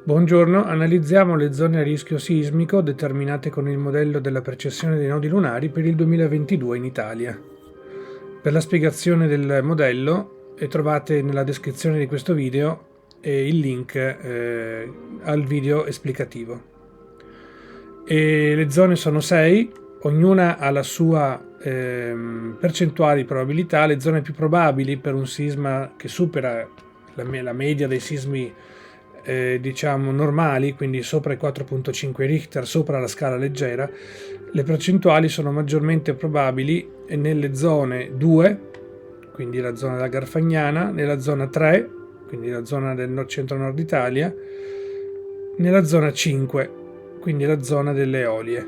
Buongiorno, analizziamo le zone a rischio sismico determinate con il modello della precessione dei nodi lunari per il 2022 in Italia. Per la spiegazione del modello trovate nella descrizione di questo video il link al video esplicativo. Le zone sono 6, ognuna ha la sua percentuale di probabilità. Le zone più probabili per un sisma che supera la media dei sismi diciamo normali, quindi sopra i 4.5 Richter, sopra la scala leggera, le percentuali sono maggiormente probabili nelle zone 2, quindi la zona della Garfagnana, nella zona 3, quindi la zona del centro-nord Italia, nella zona 5, quindi la zona delle Eolie.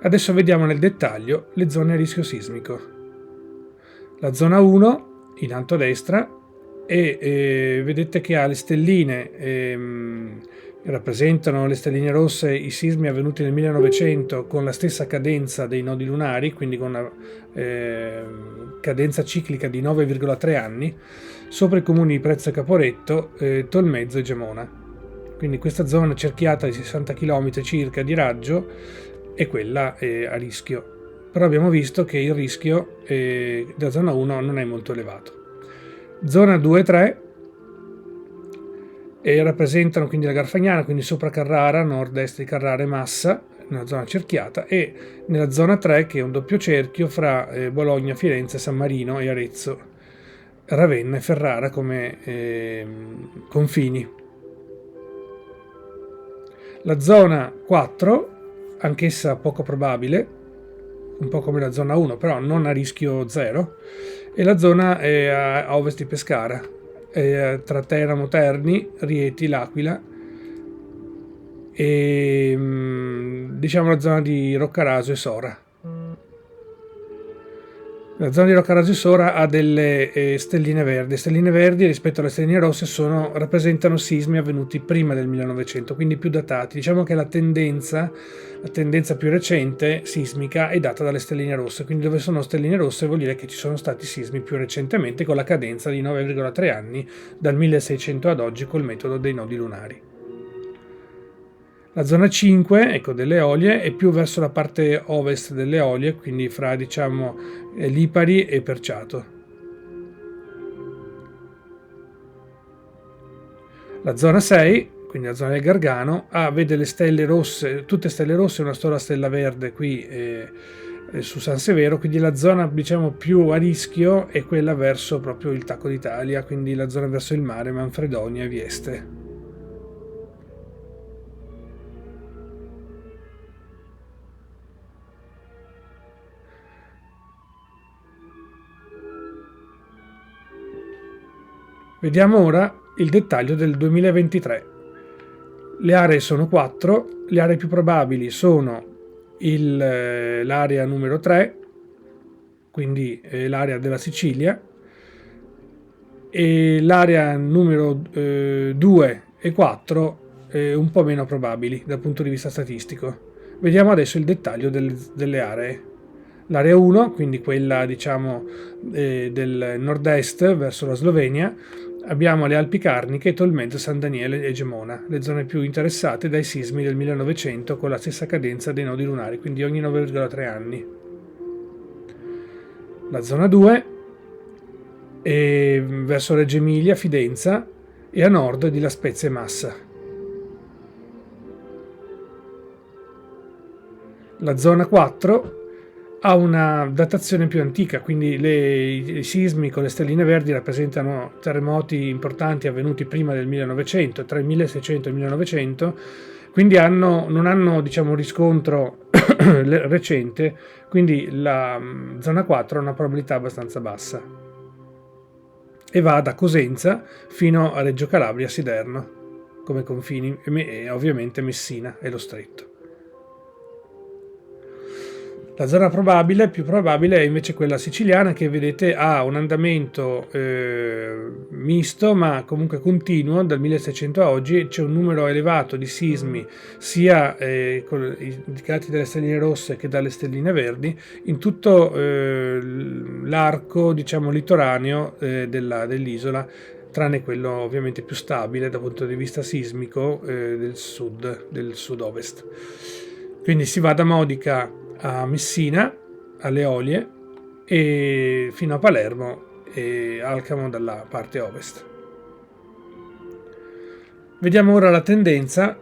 Adesso vediamo nel dettaglio le zone a rischio sismico. La zona 1, in alto a destra, e vedete che ha le stelline, rappresentano le stelline rosse i sismi avvenuti nel 1900 con la stessa cadenza dei nodi lunari, quindi con una cadenza ciclica di 9,3 anni, sopra i comuni di Prezzo e Caporetto, Tolmezzo e Gemona. Quindi questa zona cerchiata di 60 km circa di raggio è quella a rischio, però abbiamo visto che il rischio della zona 1 non è molto elevato. Zona 2 e 3 rappresentano quindi la Garfagnana, quindi sopra Carrara, nord-est di Carrara e Massa, nella zona cerchiata, e nella zona 3 che è un doppio cerchio fra Bologna, Firenze, San Marino e Arezzo, Ravenna e Ferrara come confini. La zona 4, anch'essa poco probabile, un po' come la zona 1, però non a rischio zero, e la zona è a ovest di Pescara, tra Teramo, Terni, Rieti, L'Aquila e diciamo la zona di Roccaraso e Sora. La zona di Roccaraso e Sora ha delle stelline verdi. Stelline verdi rispetto alle stelline rosse rappresentano sismi avvenuti prima del 1900, quindi più datati. Diciamo che la tendenza più recente sismica è data dalle stelline rosse, quindi dove sono stelline rosse vuol dire che ci sono stati sismi più recentemente con la cadenza di 9,3 anni dal 1600 ad oggi col metodo dei nodi lunari. La zona 5, ecco, delle Eolie, è più verso la parte ovest delle Eolie, quindi fra diciamo Lipari e Perciato. La zona 6, quindi la zona del Gargano, vede le stelle rosse, tutte stelle rosse e una sola stella verde qui su San Severo, quindi la zona diciamo più a rischio è quella verso proprio il Tacco d'Italia, quindi la zona verso il mare, Manfredonia e Vieste. Vediamo ora il dettaglio del 2023. Le aree sono 4, le aree più probabili sono l'area numero 3, quindi l'area della Sicilia, e l'area numero 2 e 4 un po' meno probabili dal punto di vista statistico. Vediamo adesso il dettaglio delle aree. L'area 1, quindi quella diciamo del nord-est verso la Slovenia, abbiamo le Alpi Carniche, Tolmezzo, San Daniele e Gemona, le zone più interessate dai sismi del 1900 con la stessa cadenza dei nodi lunari, quindi ogni 9,3 anni. La zona 2 è verso Reggio Emilia, Fidenza e a nord di La Spezia e Massa. La zona 4 ha una datazione più antica, quindi i sismi con le stelline verdi rappresentano terremoti importanti avvenuti prima del 1900, tra il 1600 e il 1900, quindi non hanno diciamo un riscontro recente, quindi la zona 4 ha una probabilità abbastanza bassa e va da Cosenza fino a Reggio Calabria, Siderno come confini, e ovviamente Messina e lo Stretto. La zona più probabile è invece quella siciliana, che vedete ha un andamento misto ma comunque continuo dal 1600 a oggi. C'è un numero elevato di sismi sia indicati dalle stelline rosse che dalle stelline verdi in tutto l'arco diciamo litoraneo dell'isola, tranne quello ovviamente più stabile dal punto di vista sismico del sud-ovest. Quindi si va da Modica a Messina, alle Eolie, e fino a Palermo e Alcamo dalla parte ovest. Vediamo ora la tendenza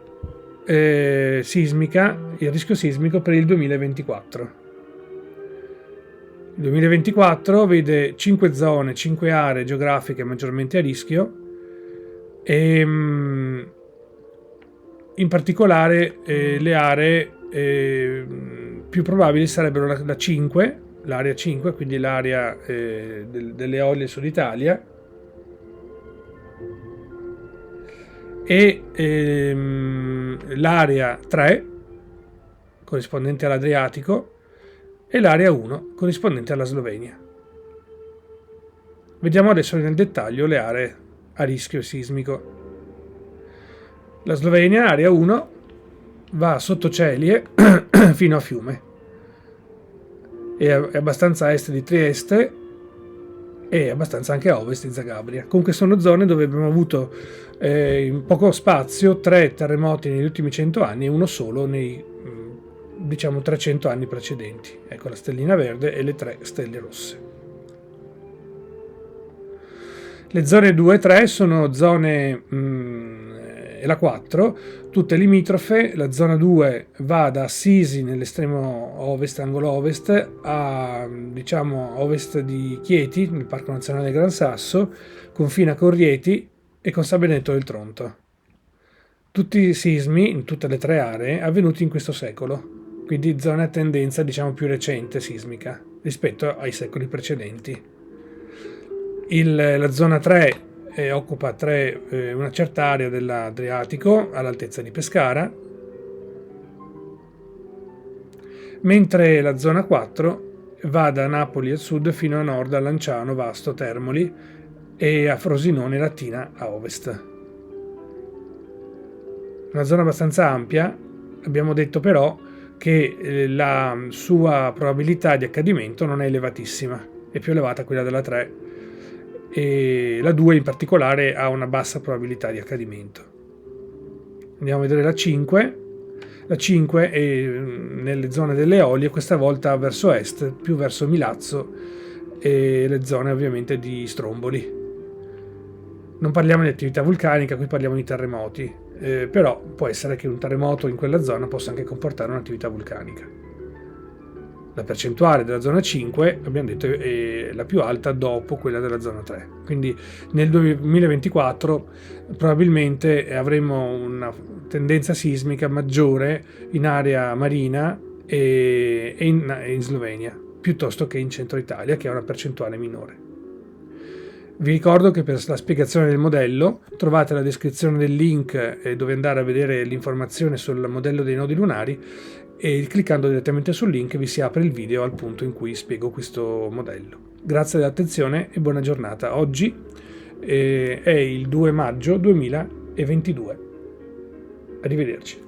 sismica, il rischio sismico per il 2024. Il 2024 vede 5 zone, 5 aree geografiche maggiormente a rischio e in particolare le aree più probabili sarebbero la 5, l'area 5, quindi l'area delle Eolie Sud Italia, e l'area 3 corrispondente all'Adriatico e l'area 1 corrispondente alla Slovenia. Vediamo adesso nel dettaglio le aree a rischio sismico. La Slovenia, area 1, va sotto Celie fino a Fiume, è abbastanza a est di Trieste e abbastanza anche a ovest di Zagabria. Comunque sono zone dove abbiamo avuto in poco spazio 3 terremoti negli ultimi 100 anni e uno solo nei 300 anni precedenti. Ecco la stellina verde e le 3 stelle rosse. Le zone 2 e 3 sono zone e la 4 tutte limitrofe. La zona 2 va da Assisi nell'estremo ovest, angolo ovest, a ovest di Chieti nel Parco Nazionale del Gran Sasso, confina con Rieti e con San Benedetto del Tronto. Tutti i sismi in tutte le 3 aree avvenuti in questo secolo, quindi zone a tendenza più recente sismica rispetto ai secoli precedenti. La zona 3 occupa una certa area dell'Adriatico all'altezza di Pescara, mentre la zona 4 va da Napoli al sud fino a nord a Lanciano, Vasto, Termoli e a Frosinone, Latina a ovest. Una zona abbastanza ampia. Abbiamo detto però che la sua probabilità di accadimento non è elevatissima, è più elevata quella della 3 e la 2 in particolare ha una bassa probabilità di accadimento. Andiamo a vedere la 5. La 5 è nelle zone delle Eolie, questa volta verso est, più verso Milazzo e le zone ovviamente di Stromboli. Non parliamo di attività vulcanica, qui parliamo di terremoti, però può essere che un terremoto in quella zona possa anche comportare un'attività vulcanica. La percentuale della zona 5, abbiamo detto, è la più alta dopo quella della zona 3. Quindi nel 2024 probabilmente avremo una tendenza sismica maggiore in area marina e in Slovenia, piuttosto che in centro Italia, che ha una percentuale minore. Vi ricordo che per la spiegazione del modello trovate la descrizione del link dove andare a vedere l'informazione sul modello dei nodi lunari, e cliccando direttamente sul link vi si apre il video al punto in cui spiego questo modello. Grazie dell'attenzione e buona giornata. Oggi è il 2 maggio 2022. Arrivederci.